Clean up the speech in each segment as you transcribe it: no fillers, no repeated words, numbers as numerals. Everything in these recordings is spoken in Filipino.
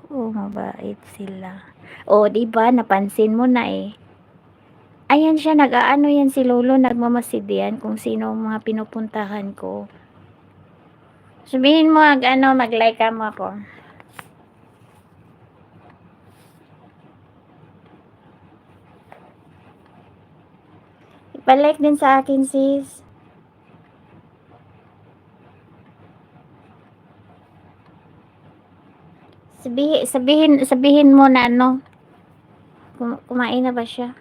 Oo, mabait sila. Oh, 'di ba napansin mo na, eh. Ayan siya nag-aano yan si lolo nagmamasid yan kung sino ang mga pinupuntahan ko. Sabihin mo mag-ano, mag-like ka mo ako. Pa-like din sa akin, sis. Sabihin mo na ano, kumain na ba siya?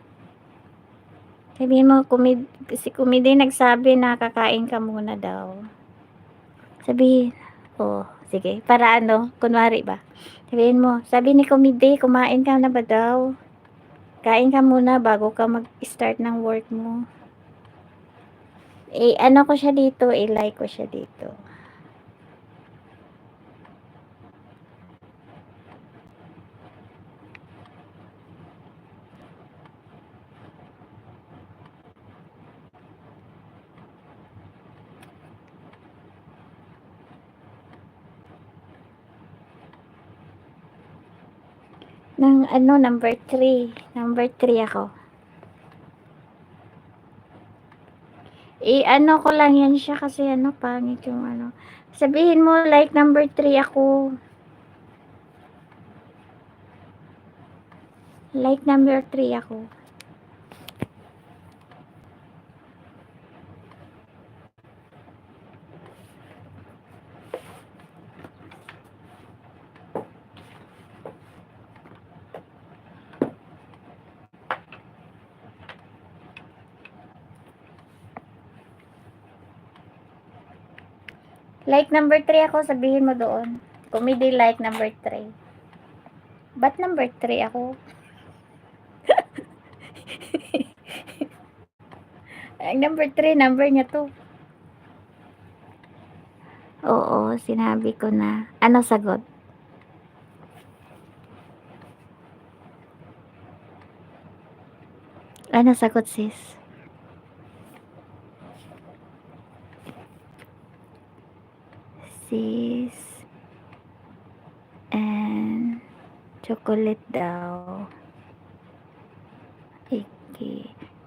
Sabihin mo, si Kumidi nagsabi na kakain ka muna daw. Sabihin, oh, sige, para ano, kunwari ba? Sabihin mo, sabi ni Kumidi, kumain ka na ba daw? Kain ka muna bago ka mag-start ng work mo. Ano ko siya dito, like ko siya dito. Ng ano, number 3. Number 3 ako. Ano ko lang yan siya kasi ano, pangit yung ano. Sabihin mo, like number 3 ako. Like number 3 ako. Like number 3 ako, sabihin mo doon. Comedy like number 3. Ba't number 3 ako? Ang number 3, number niya to. Oo, sinabi ko na. Ano sagot? Ano sagot, sis? Sis and chocolate daw.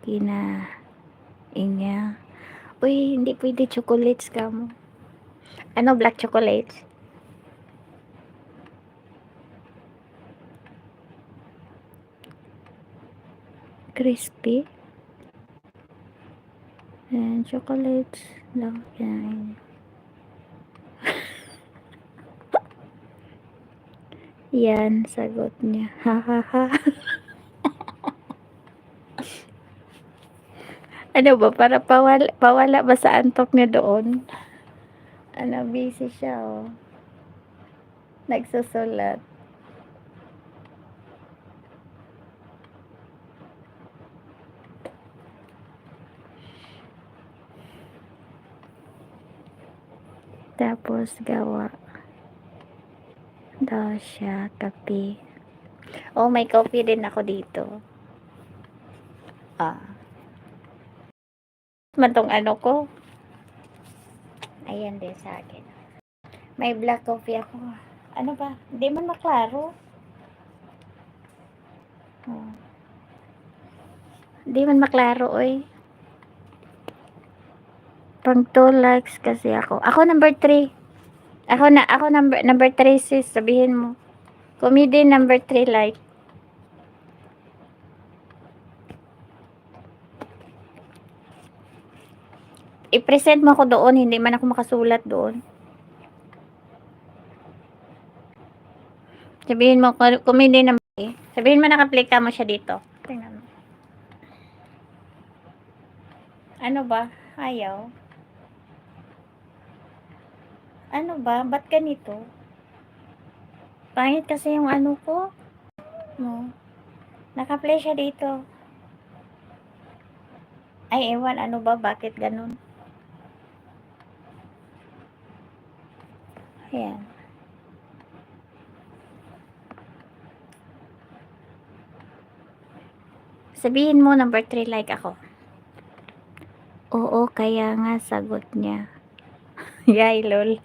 Kinain niya. Uy, hindi pwede chocolates ka mo. Ano, black chocolates? Crispy? And chocolates lang kinain. Yan, sagot niya. Ha ha ha. Ano ba, para pawala ba sa antok niya doon? Ano, busy siya, oh. Nagsusulat. Tapos, gawa daw siya kape. Oh, may coffee din ako dito. Man tong ano ko. Ayan din sa akin. May black coffee ako. Ano ba? Hindi man maklaro. Oh. Hindi man maklaro, oy. Pang 2 likes kasi ako. Ako number 3. Ako number 3, sis. Sabihin mo. Comedy number 3 like. I-present mo ako doon, hindi man ako makasulat doon. Sabihin mo, comedy number 3. Sabihin mo, naka-play ka mo siya dito. Tingnan mo. Ano ba? Ayaw. Ano ba? Ba't ganito? Pangit kasi yung ano ko. No. Naka-play siya dito. Ay, ewan, ano ba? Bakit ganun? Ayan. Sabihin mo, number 3 like ako. Oo, kaya nga sagot niya. Yay, lol.